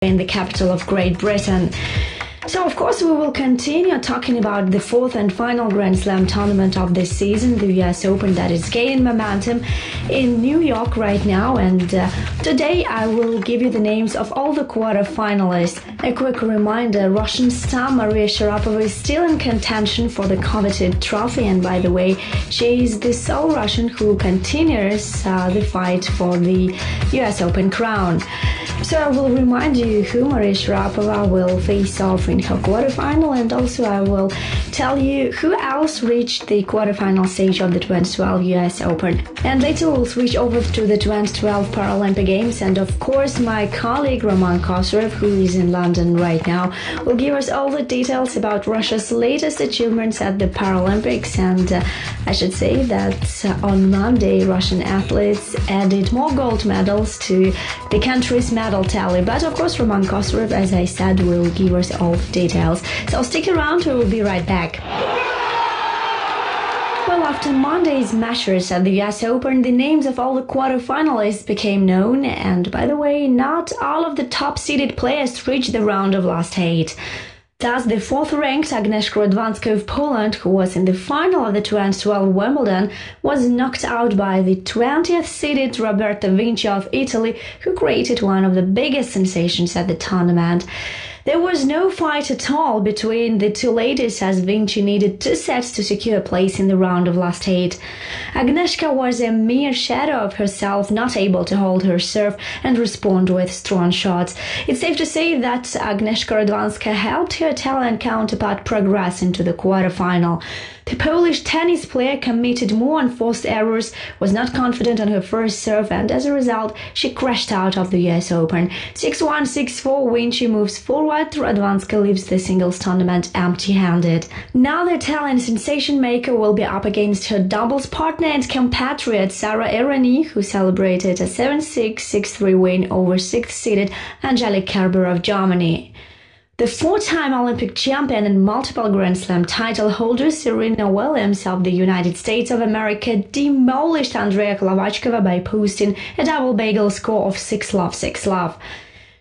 in the capital of Great Britain. So, of course, we will continue talking about the fourth and final Grand Slam tournament of this season, the US Open, that is gaining momentum in New York right now. And today I will give you the names of all the quarter-finalists. A quick reminder, Russian star Maria Sharapova is still in contention for the coveted trophy. And by the way, she is the sole Russian who continues the fight for the US Open crown. So I will remind you who Maria Sharapova will face off in her quarterfinal, and also I will tell you who else reached the quarterfinal stage of the 2012 US Open. And later we'll switch over to the 2012 Paralympic Games, and of course my colleague Roman Kosarev, who is in London right now, will give us all the details about Russia's latest achievements at the Paralympics. And I should say that on Monday Russian athletes added more gold medals to the country's medal tally. But of course Roman Kosarev, as I said, will give us all the details. So stick around, we will be right back. Well, after Monday's matches at the US Open, the names of all the quarterfinalists became known, and by the way, not all of the top-seeded players reached the round of last 8. Thus, the fourth-ranked Agnieszka Radwanska of Poland, who was in the final of the 2012 Wimbledon, was knocked out by the 20th-seeded Roberta Vinci of Italy, who created one of the biggest sensations at the tournament. There was no fight at all between the two ladies, as Vinci needed 2 sets to secure a place in the round of last 8. Agnieszka was a mere shadow of herself, not able to hold her serve and respond with strong shots. It's safe to say that Agnieszka Radwanska helped her Italian counterpart progress into the quarterfinal. The Polish tennis player committed more unforced errors, was not confident on her first serve, and as a result, she crashed out of the US Open. 6-1, 6-4, Vinci moves forward. Radwanska leaves the singles tournament empty-handed. Now the Italian sensation maker will be up against her doubles partner and compatriot Sara Errani, who celebrated a 7-6, 6-3 win over 6th-seeded Angelique Kerber of Germany. The four-time Olympic champion and multiple Grand Slam title holder Serena Williams of the United States of America demolished Andrea Klavachkova by posting a double bagel score of 6-love, 6-love.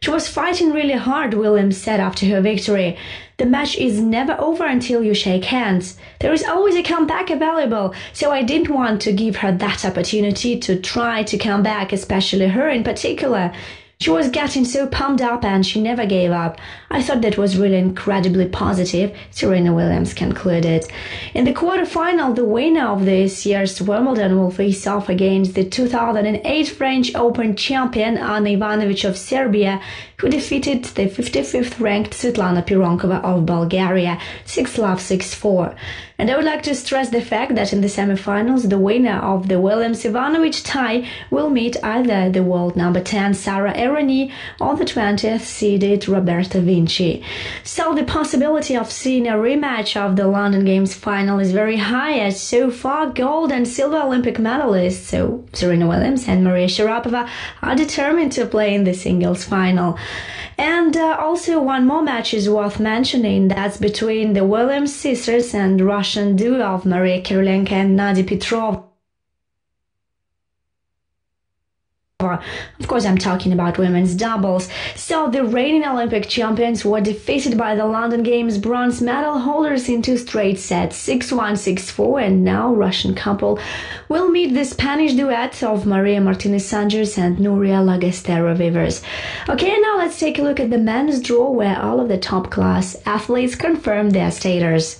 She was fighting really hard, Williams said after her victory. The match is never over until you shake hands. There is always a comeback available, so I didn't want to give her that opportunity to try to come back, especially her in particular. She was getting so pumped up and she never gave up. I thought that was really incredibly positive, Serena Williams concluded. In the quarterfinal, the winner of this year's Wimbledon will face off against the 2008 French Open champion Ana Ivanovic of Serbia, who defeated the 55th ranked Svetlana Pironkova of Bulgaria 6-love, 6-4. And I would like to stress the fact that in the semifinals, the winner of the Williams-Ivanovic tie will meet either the world number 10 Sara Errani or the 20th-seeded Roberta Vinci. So the possibility of seeing a rematch of the London Games final is very high, as so far gold and silver Olympic medalists, so Serena Williams and Maria Sharapova, are determined to play in the singles final. And also one more match is worth mentioning, that's between the Williams sisters and Russian duo of Maria Kirilenko and Nadia Petrova. Of course, I'm talking about women's doubles. So the reigning Olympic champions were defeated by the London Games bronze medal holders in 2 straight sets, 6-1, 6-4, and now Russian couple will meet the Spanish duet of Maria Martinez-Sanchez and Nuria Lagestera-Vivers. Okay, now let's take a look at the men's draw, where all of the top-class athletes confirmed their status.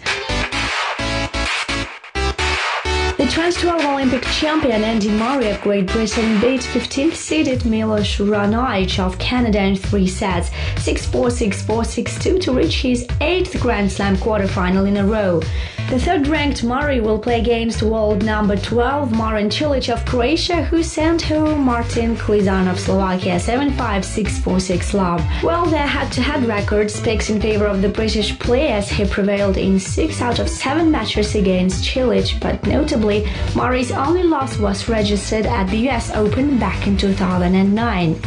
The 2012 Olympic champion Andy Murray of Great Britain beat 15th-seeded Milos Raonic of Canada in 3 sets, 6-4, 6-4, 6-2 to reach his 8th Grand Slam quarterfinal in a row. The third-ranked Murray will play against world number 12 Marin Cilic of Croatia, who sent home Martin Klizan of Slovakia 7-5, 6-4, 6-love. Well, their head-to-head record speaks in favor of the British player, as he prevailed in 6 out of 7 matches against Cilic, but notably, Murray's only loss was registered at the US Open back in 2009.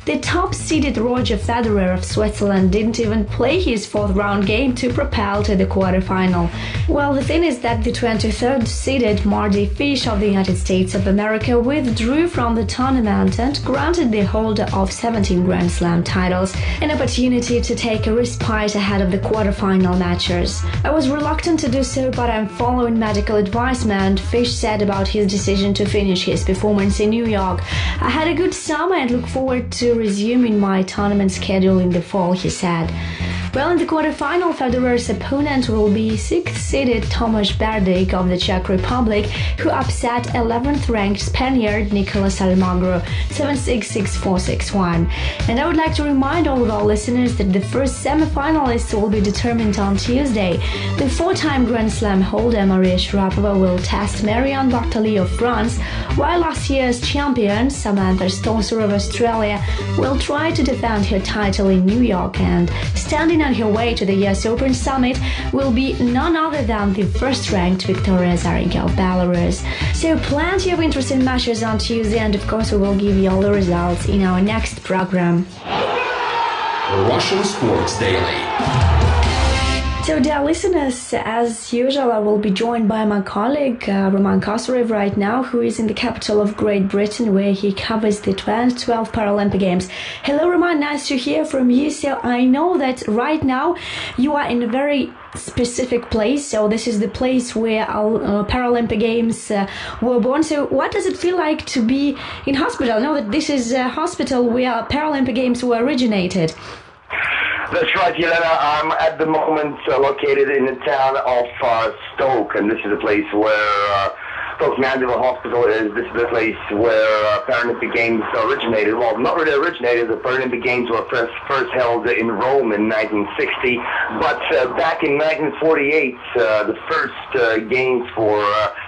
The top-seeded Roger Federer of Switzerland didn't even play his 4th-round game to propel to the quarterfinal. Well, the thing is that the 23rd seeded Mardy Fish of the United States of America withdrew from the tournament and granted the holder of 17 Grand Slam titles an opportunity to take a respite ahead of the quarterfinal matches. "I was reluctant to do so, but I'm following medical advice, man," Fish said about his decision to finish his performance in New York. "I had a good summer and look forward to resuming my tournament schedule in the fall," he said. Well, in the quarterfinal, Federer's opponent will be 6th-seeded Tomáš Berdych of the Czech Republic, who upset 11th-ranked Spaniard Nicolas Almagro 7-6, 6-4, 6-1. And I would like to remind all of our listeners that the first semi-finalists will be determined on Tuesday. The 4-time Grand Slam holder Maria Sharapova will test Marion Bartoli of France, while last year's champion Samantha Stosur of Australia will try to defend her title in New York, and standing on her way to the US Open Summit will be none other than the first-ranked Victoria Azarenka of Belarus. So plenty of interesting matches on Tuesday, and of course we will give you all the results in our next program. Russian Sports Daily. So, dear listeners, as usual, I will be joined by my colleague Roman Kosarev right now, who is in the capital of Great Britain, where he covers the 2012 Paralympic Games. Hello, Roman, nice to hear from you. So, I know that right now you are in a very specific place. So, this is the place where our Paralympic Games were born. So, what does it feel like to be in hospital? I know that this is a hospital where Paralympic Games were originated. That's right, Yelena. I'm at the moment located in the town of Stoke, and this is a place where Stoke Mandeville Hospital is. This is the place where Paralympic Games originated. Well, not really originated. The Paralympic Games were first held in Rome in 1960, but back in 1948, the first games for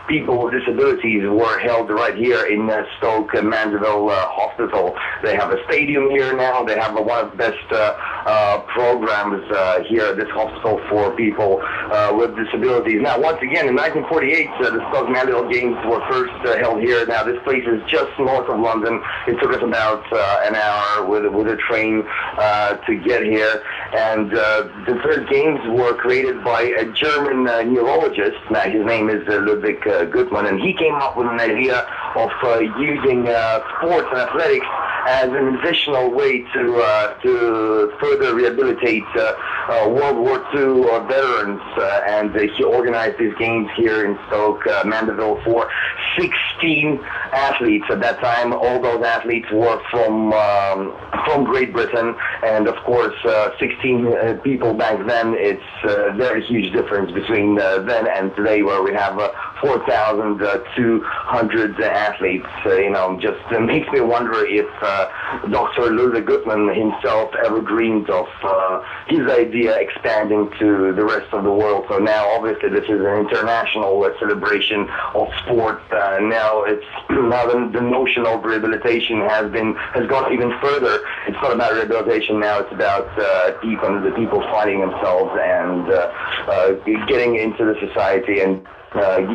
people with disabilities were held right here in Stoke Mandeville Hospital. They have a stadium here now. They have one of the best programs here at this hospital for people with disabilities. Now, once again, in 1948, the Stoke Mandeville Games were first held here. Now, this place is just north of London. It took us about an hour with a train to get here. And the first games were created by a German neurologist. Now, his name is Ludwig Guttmann, and he came up with an idea of using sports and athletics as an additional way to further rehabilitate World War II veterans, and he organized these games here in Stoke Mandeville for 16 athletes at that time. All those athletes were from Great Britain, and of course 16 people back then. It's a very huge difference between then and today, where we have 4,200 athletes. Just makes me wonder if Dr. Ludwig Guttmann himself ever dreamed of his idea expanding to the rest of the world. So now, obviously, this is an international celebration of sport. Now the notion of rehabilitation has gone even further. It's not about rehabilitation now. It's about the people finding themselves and getting into the society and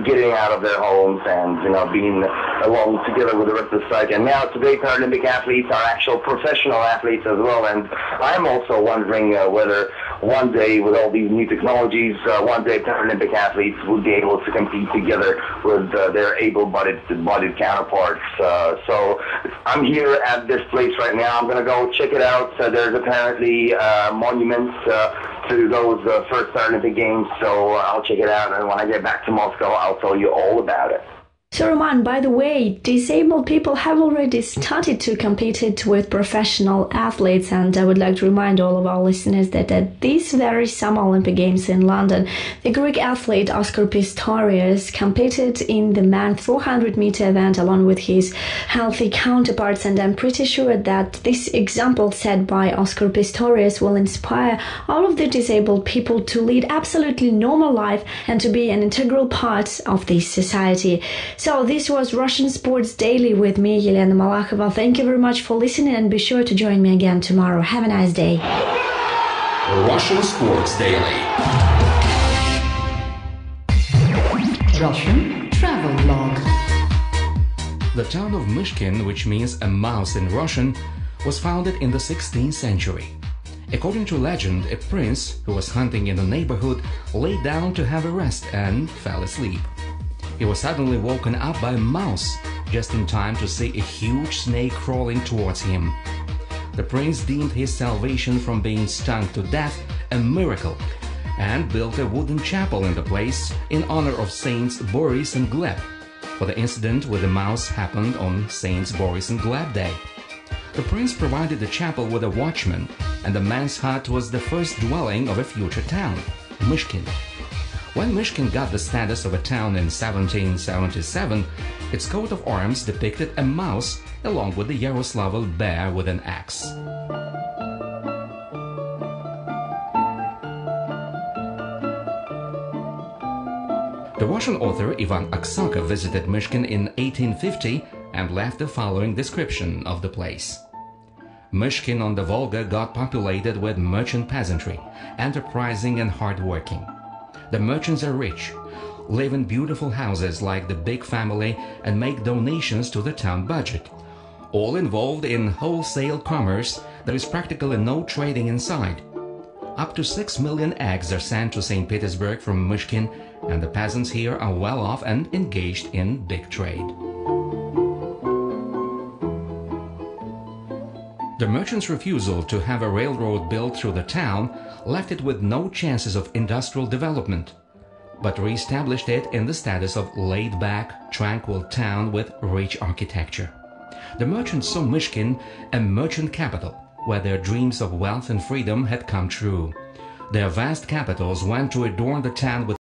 getting out of their homes and being along together with the rest of the society. And now today Paralympic athletes are actual professional athletes as well. And I'm also wondering whether one day, with all these new technologies, one day Paralympic athletes would be able to compete together with their able-bodied counterparts. So I'm here at this place right now. I'm going to go check it out. There's apparently monuments to those first Paralympic Games, so I'll check it out, and when I get back to Moscow, I'll tell you all about it. So, Roman, by the way, disabled people have already started to compete with professional athletes, and I would like to remind all of our listeners that at these very Summer Olympic Games in London, the Greek athlete Oscar Pistorius competed in the men's 400-meter event along with his healthy counterparts, and I'm pretty sure that this example set by Oscar Pistorius will inspire all of the disabled people to lead absolutely normal life and to be an integral part of this society. So this was Russian Sports Daily with me, Yelena Malakhova. Thank you very much for listening, and be sure to join me again tomorrow. Have a nice day. Russian Sports Daily. Russian travel log. The town of Myshkin, which means a mouse in Russian, was founded in the 16th century. According to legend, a prince who was hunting in the neighborhood lay down to have a rest and fell asleep. He was suddenly woken up by a mouse, just in time to see a huge snake crawling towards him. The prince deemed his salvation from being stung to death a miracle and built a wooden chapel in the place in honor of Saints Boris and Gleb, for the incident with the mouse happened on Saints Boris and Gleb Day. The prince provided the chapel with a watchman, and the man's hut was the first dwelling of a future town, Myshkin. When Myshkin got the status of a town in 1777, its coat of arms depicted a mouse along with the Yaroslavl bear with an axe. The Russian author Ivan Aksakov visited Myshkin in 1850 and left the following description of the place. Myshkin on the Volga got populated with merchant peasantry, enterprising and hard-working. The merchants are rich, live in beautiful houses like the big family, and make donations to the town budget. All involved in wholesale commerce, there is practically no trading inside. Up to 6 million eggs are sent to St. Petersburg from Myshkin, and the peasants here are well off and engaged in big trade. The merchants' refusal to have a railroad built through the town left it with no chances of industrial development, but re-established it in the status of laid-back, tranquil town with rich architecture. The merchants saw Myshkin a merchant capital, where their dreams of wealth and freedom had come true. Their vast capitals went to adorn the town with